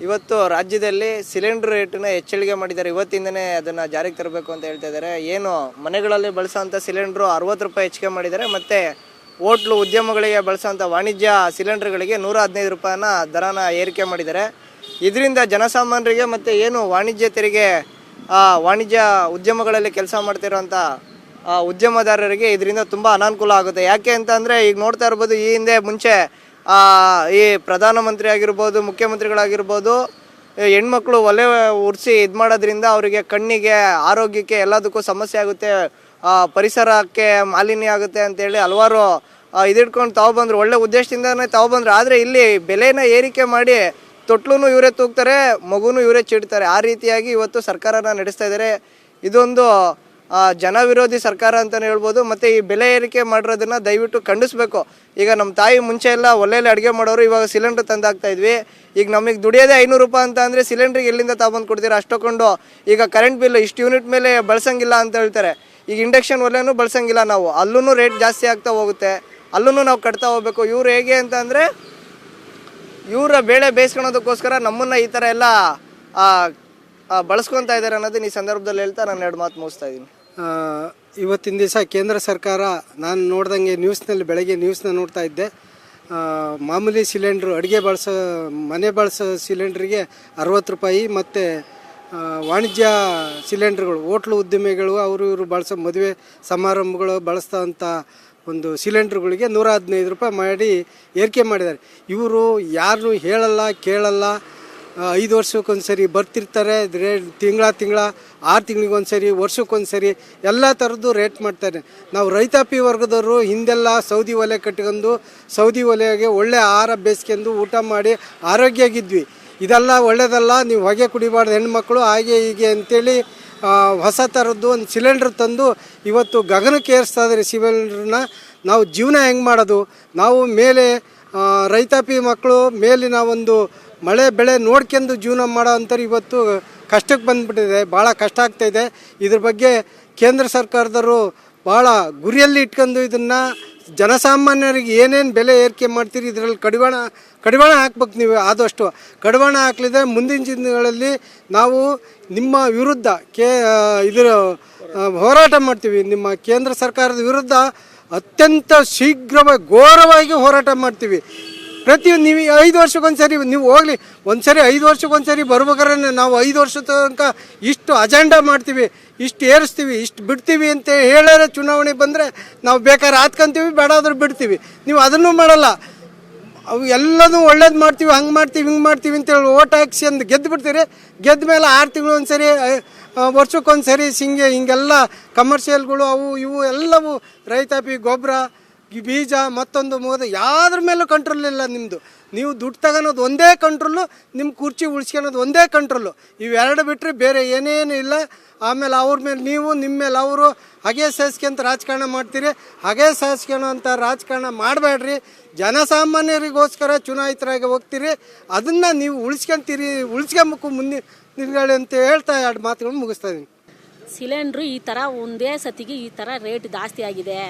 ಇವತ್ತು ರಾಜ್ಯದಲ್ಲಿ ಸಿಲಿಂಡರ್ ರೇಟನ್ನ ಹೆಚ್ಚಳಿಗೆ ಮಾಡಿದ್ದಾರೆ. ಇವತ್ತಿಂದನೇ ಅದನ್ನು ಜಾರಿಗೆ ತರಬೇಕು ಅಂತ ಹೇಳ್ತಾ ಇದ್ದಾರೆ. ಏನು ಮನೆಗಳಲ್ಲಿ ಬಳಸೋಂಥ ಸಿಲಿಂಡ್ರು 60 ರೂಪಾಯಿ ಹೆಚ್ಚಿಗೆ ಮಾಡಿದ್ದಾರೆ. ಮತ್ತು ಹೋಟ್ಲು ಉದ್ಯಮಗಳಿಗೆ ಬಳಸೋಂಥ ವಾಣಿಜ್ಯ ಸಿಲಿಂಡರ್ಗಳಿಗೆ 115 ರೂಪಾಯಿನ ದರನ ಏರಿಕೆ ಮಾಡಿದ್ದಾರೆ. ಇದರಿಂದ ಜನಸಾಮಾನ್ಯರಿಗೆ ಮತ್ತು ಏನು ವಾಣಿಜ್ಯ ತೆರಿಗೆ ವಾಣಿಜ್ಯ ಉದ್ಯಮಗಳಲ್ಲಿ ಕೆಲಸ ಮಾಡ್ತಿರೋಂಥ ಉದ್ಯಮದಾರರಿಗೆ ಇದರಿಂದ ತುಂಬ ಅನಾನುಕೂಲ ಆಗುತ್ತೆ. ಯಾಕೆ ಅಂತ ಅಂದರೆ ಈಗ ನೋಡ್ತಾ ಇರ್ಬೋದು, ಈ ಹಿಂದೆ ಮುಂಚೆ ಈ ಪ್ರಧಾನಮಂತ್ರಿ ಆಗಿರ್ಬೋದು, ಮುಖ್ಯಮಂತ್ರಿಗಳಾಗಿರ್ಬೋದು, ಹೆಣ್ಮಕ್ಳು ಒಲೆ ಉರಿಸಿ ಇದು ಮಾಡೋದ್ರಿಂದ ಅವರಿಗೆ ಕಣ್ಣಿಗೆ, ಆರೋಗ್ಯಕ್ಕೆ ಎಲ್ಲದಕ್ಕೂ ಸಮಸ್ಯೆ ಆಗುತ್ತೆ, ಪರಿಸರಕ್ಕೆ ಮಾಲಿನ್ಯ ಆಗುತ್ತೆ ಅಂತೇಳಿ ಹಲವಾರು ಇದಿಟ್ಕೊಂಡು ತಾವು ಒಳ್ಳೆ ಉದ್ದೇಶದಿಂದನೇ ತಾವು ಆದರೆ ಇಲ್ಲಿ ಬೆಲೆನ ಏರಿಕೆ ಮಾಡಿ ತೊಟ್ಲೂ ಇವರೇ ತೂಗ್ತಾರೆ, ಮಗುನೂ ಇವರೇ ಚಿಡ್ತಾರೆ. ಆ ರೀತಿಯಾಗಿ ಇವತ್ತು ಸರ್ಕಾರನ ನಡೆಸ್ತಾ ಇದ್ದಾರೆ. ಇದೊಂದು ಜನ ವಿರೋಧಿ ಸರ್ಕಾರ ಅಂತಲೇ ಹೇಳ್ಬೋದು. ಮತ್ತು ಈ ಬೆಲೆ ಏರಿಕೆ ಮಾಡಿರೋದನ್ನು ದಯವಿಟ್ಟು ಖಂಡಿಸ್ಬೇಕು. ಈಗ ನಮ್ಮ ತಾಯಿ ಮುಂಚೆ ಎಲ್ಲ ಒಲೆಯಲ್ಲಿ ಅಡುಗೆ ಮಾಡೋರು, ಇವಾಗ ಸಿಲಿಂಡ್ರ್ ತಂದಾಗ್ತಾ ಇದ್ವಿ. ಈಗ ನಮಗೆ ದುಡಿಯೋದೇ 500 ರೂಪಾಯಿ ಅಂತ ಅಂದರೆ ಸಿಲಿಂಡ್ರಿಗೆ ಎಲ್ಲಿಂದ ತಗೊಂಡು ಕೊಡ್ತೀರಾ ಅಷ್ಟೊಂದು? ಈಗ ಕರೆಂಟ್ ಬಿಲ್ ಇಷ್ಟು ಯೂನಿಟ್ ಮೇಲೆ ಬಳಸಂಗಿಲ್ಲ ಅಂತ ಹೇಳ್ತಾರೆ. ಈಗ ಇಂಡಕ್ಷನ್ ಒಲೆನೂ ಬಳಸಂಗಿಲ್ಲ ನಾವು, ಅಲ್ಲೂ ರೇಟ್ ಜಾಸ್ತಿ ಆಗ್ತಾ ಹೋಗುತ್ತೆ, ಅಲ್ಲೂ ನಾವು ಕಟ್ತಾ ಹೋಗ್ಬೇಕು. ಇವ್ರು ಹೇಗೆ ಅಂತ ಅಂದರೆ ಇವರ ಬೇಳೆ ಬೇಯಿಸ್ಕೊಳೋದಕ್ಕೋಸ್ಕರ ನಮ್ಮನ್ನು ಈ ಥರ ಎಲ್ಲ ಬಳಸ್ಕೊತಾ ಇದ್ದಾರೆ ಅನ್ನೋದನ್ನ ಈ ಸಂದರ್ಭದಲ್ಲಿ ಹೇಳ್ತಾ ನಾನು 2 ಮಾತು ಮುಗಿಸ್ತಾ ಇದ್ದೀನಿ. ಇವತ್ತಿನ ದಿವಸ ಕೇಂದ್ರ ಸರ್ಕಾರ, ನಾನು ನೋಡ್ದಂಗೆ ಬೆಳಗ್ಗೆ ನ್ಯೂಸ್ನ ನೋಡ್ತಾ ಇದ್ದೆ, ಮಾಮೂಲಿ ಸಿಲಿಂಡ್ರು ಮನೆ ಬಳಸೋ ಸಿಲಿಂಡ್ರಿಗೆ 60 ರೂಪಾಯಿ, ಮತ್ತು ವಾಣಿಜ್ಯ ಸಿಲಿಂಡ್ರುಗಳು ಹೋಟ್ಲು ಉದ್ಯಮಿಗಳು ಇವರು ಬಳಸೋ ಮದುವೆ ಸಮಾರಂಭಗಳು ಬಳಸ್ತಂಥ ಒಂದು ಸಿಲಿಂಡ್ರುಗಳಿಗೆ 115 ರೂಪಾಯಿ ಮಾಡಿ ಏರಿಕೆ ಮಾಡಿದ್ದಾರೆ. ಇವರು ಯಾರನ್ನೂ ಹೇಳಲ್ಲ ಕೇಳಲ್ಲ. 5 ವರ್ಷಕ್ಕೊಂದ್ಸರಿ ಬರ್ತಿರ್ತಾರೆ, ತಿಂಗಳ 6 ತಿಂಗಳಿಗೊಂದ್ಸರಿ, ವರ್ಷಕ್ಕೊಂದ್ಸರಿ ಎಲ್ಲ ಥರದ್ದು ರೇಟ್ ಮಾಡ್ತಾರೆ. ನಾವು ರೈತಾಪಿ ವರ್ಗದವರು ಹಿಂದೆಲ್ಲ ಸೌದಿ ಒಲೆ ಕಟ್ಕೊಂಡು ಸೌದಿ ಒಲೆಗೆ ಒಳ್ಳೆ ಆಹಾರ ಬೇಯಿಸ್ಕೊಂಡು ಊಟ ಮಾಡಿ ಆರೋಗ್ಯವಾಗಿದ್ವಿ. ಇದೆಲ್ಲ ಒಳ್ಳೆಯದಲ್ಲ, ನೀವು ಹೊಗೆ ಕುಡಿಬಾರ್ದು ಹೆಣ್ಮಕ್ಳು, ಹಾಗೆ ಹೀಗೆ ಅಂತೇಳಿ ಹೊಸ ಥರದ್ದು ಒಂದು ಸಿಲಿಂಡ್ರ್ ತಂದು ಇವತ್ತು ಗಗನಕ್ಕೆ ಏರಿಸ್ತಾ ಇದ್ದಾರೆ ಸಿಲಿಂಡ್ರನ್ನ. ನಾವು ಜೀವನ ಹೆಂಗೆ ಮಾಡೋದು? ನಾವು ಮೇಲೆ ರೈತಾಪಿ ಮಕ್ಕಳು ಮೇಲಿನ ಒಂದು ಮಳೆ ಬೆಳೆ ನೋಡ್ಕೊಂಡು ಜೀವನ ಮಾಡೋ ಅಂತಾರೆ ಇವತ್ತು ಕಷ್ಟಕ್ಕೆ ಬಂದುಬಿಟ್ಟಿದೆ, ಭಾಳ ಕಷ್ಟ ಆಗ್ತಾಯಿದೆ. ಇದ್ರ ಬಗ್ಗೆ ಕೇಂದ್ರ ಸರ್ಕಾರದವರು ಭಾಳ ಗುರಿಯಲ್ಲಿ ಇಟ್ಕೊಂಡು ಇದನ್ನು ಜನಸಾಮಾನ್ಯರಿಗೆ ಏನೇನು ಬೆಲೆ ಏರಿಕೆ ಮಾಡ್ತೀರಿ ಇದರಲ್ಲಿ ಕಡಿವಾಣ ಹಾಕ್ಬೇಕು. ನೀವು ಆದಷ್ಟು ಕಡಿವಾಣ ಹಾಕ್ಲಿದ್ರೆ ಮುಂದಿನ ದಿನಗಳಲ್ಲಿ ನಾವು ನಿಮ್ಮ ವಿರುದ್ಧ ಹೋರಾಟ ಮಾಡ್ತೀವಿ. ನಿಮ್ಮ ಕೇಂದ್ರ ಸರ್ಕಾರದ ವಿರುದ್ಧ ಅತ್ಯಂತ ಶೀಘ್ರವಾಗಿ ಘೋರವಾಗಿ ಹೋರಾಟ ಮಾಡ್ತೀವಿ. ನೀವು 5 ವರ್ಷಕ್ಕೊಂದ್ಸರಿ ನೀವು ಹೋಗಲಿ, ಒಂದ್ಸರಿ 5 ವರ್ಷಕ್ಕೊಂದ್ಸರಿ ಬರ್ಬೇಕಾದ್ರೆ ನಾವು 5 ವರ್ಷದ ತನಕ ಇಷ್ಟು ಅಜೆಂಡಾ ಮಾಡ್ತೀವಿ, ಇಷ್ಟು ಏರಿಸ್ತೀವಿ, ಇಷ್ಟು ಬಿಡ್ತೀವಿ ಅಂತ ಹೇಳಿದ್ರೆ ಚುನಾವಣೆ ಬಂದರೆ ನಾವು ಬೇಕಾದ್ರೆ ಹಾತ್ಕೊಂತೀವಿ, ಬೇಡಾದ್ರೂ ಬಿಡ್ತೀವಿ. ನೀವು ಅದನ್ನೂ ಮಾಡಲ್ಲ. ಅವು ಎಲ್ಲನೂ ಒಳ್ಳೇದು ಮಾಡ್ತೀವಿ, ಹಂಗೆ ಮಾಡ್ತೀವಿ, ಹಿಂಗೆ ಮಾಡ್ತೀವಿ ಅಂತೇಳಿ ಓಟ್ ಹಾಕ್ಸಿ ಅಂದು ಗೆದ್ದು ಬಿಡ್ತೀರಿ. ಗೆದ್ದ ಮೇಲೆ 6 ತಿಂಗಳು ಒಂದ್ಸರಿ, ವರ್ಷಕ್ಕೊಂದ್ಸರಿ ಹಿಂಗೆಲ್ಲ ಕಮರ್ಷಿಯಲ್ಗಳು ಅವು ಇವು ಎಲ್ಲವೂ ರೈತಾಪಿ ಗೊಬ್ಬರ, ಬೀಜ, ಮತ್ತೊಂದು ಯಾವ್ದ್ರ ಮೇಲೂ ಕಂಟ್ರೋಲ್ ಇಲ್ಲ ನಿಮ್ಮದು. ನೀವು ದುಡ್ಡು ತಗೊಳೋದು ಒಂದೇ ಕಂಟ್ರೋಲು, ನಿಮ್ಮ ಕುರ್ಚಿ ಉಳಿಸ್ಕೊಳೋದು ಒಂದೇ ಕಂಟ್ರೋಲು. ಇವೆರಡು ಬಿಟ್ಟರೆ ಬೇರೆ ಏನೇನು ಇಲ್ಲ. ಆಮೇಲೆ ಅವ್ರ ಮೇಲೆ ನೀವು, ನಿಮ್ಮ ಮೇಲೆ ಅವರು ಹಾಗೆ ಸಹಿಸ್ಕೊಂತ ರಾಜಕಾರಣ ಮಾಡ್ತೀರಿ. ಹಾಗೆ ಸಹಿಸ್ಕೊಳ್ಳೋಂಥ ರಾಜಕಾರಣ ಮಾಡಬೇಡ್ರಿ. ಜನಸಾಮಾನ್ಯರಿಗೋಸ್ಕರ ಚುನಾಯಿತರಾಗಿ ಹೋಗ್ತೀರಿ, ಅದನ್ನು ನೀವು ಉಳಿಸ್ಕೊಂಬೇಕು ಮುಂದಿನ ದಿನಗಳು ಅಂತ ಹೇಳ್ತಾ 2 ಮಾತುಗಳನ್ನು ಮುಗಿಸ್ತಾ ಇದ್ದೀನಿ. ಸಿಲಿಂಡ್ರು ಈ ಥರ ಒಂದೇ ಸತಿಗೆ ಈ ಥರ ರೇಟ್ ಜಾಸ್ತಿ ಆಗಿದೆ,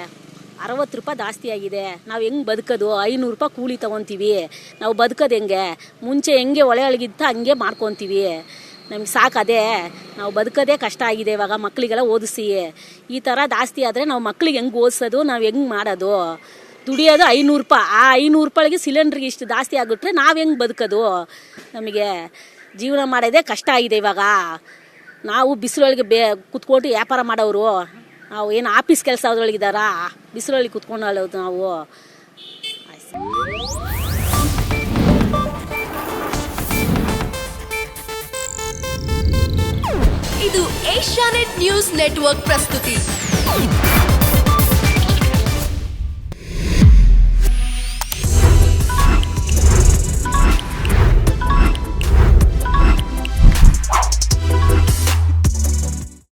60 ರೂಪಾಯಿ ಜಾಸ್ತಿ ಆಗಿದೆ. ನಾವು ಹೆಂಗೆ ಬದುಕೋದು? 500 ರೂಪಾಯಿ ಕೂಲಿ ತೊಗೊತೀವಿ, ನಾವು ಬದುಕೋದು ಹೆಂಗೆ? ಮುಂಚೆ ಹೆಂಗೆ ಒಳೆ ಒಳಗಿತ್ತ ಹಂಗೆ ಮಾಡ್ಕೊತೀವಿ. ನಮ್ಗೆ ಸಾಕದೇ, ನಾವು ಬದುಕೋದೇ ಕಷ್ಟ ಆಗಿದೆ. ಇವಾಗ ಮಕ್ಕಳಿಗೆಲ್ಲ ಓದಿಸಿ ಈ ಥರ ಜಾಸ್ತಿ ಆದರೆ ನಾವು ಮಕ್ಳಿಗೆ ಹೆಂಗೆ ಓದಿಸೋದು? ನಾವು ಹೆಂಗೆ ಮಾಡೋದು? ದುಡಿಯೋದು 500 ರೂಪಾಯಿ, ಆ 500 ರೂಪಾಯಿಗೆ ಸಿಲಿಂಡ್ರಿಗೆ ಇಷ್ಟು ಜಾಸ್ತಿ ಆಗಿಬಿಟ್ರೆ ನಾವು ಹೆಂಗೆ ಬದುಕೋದು? ನಮಗೆ ಜೀವನ ಮಾಡೋದೇ ಕಷ್ಟ ಆಗಿದೆ. ಇವಾಗ ನಾವು ಬಿಸಿಲೊಳಗೆ ಕುತ್ಕೊಂಡು ವ್ಯಾಪಾರ ಮಾಡೋರು, ನಾವು ಏನು ಆಫೀಸ್ ಕೆಲಸ ಅದ್ರೊಳಗಿದ್ದಾರಾ? ಬಿಸಿಲೊಳಗೆ ಕುತ್ಕೊಂಡು ಅಲ್ಲೋದು ನಾವು. ಇದು ಏಷ್ಯಾನೆಟ್ ನ್ಯೂಸ್ ನೆಟ್ವರ್ಕ್ ಪ್ರಸ್ತುತಿ.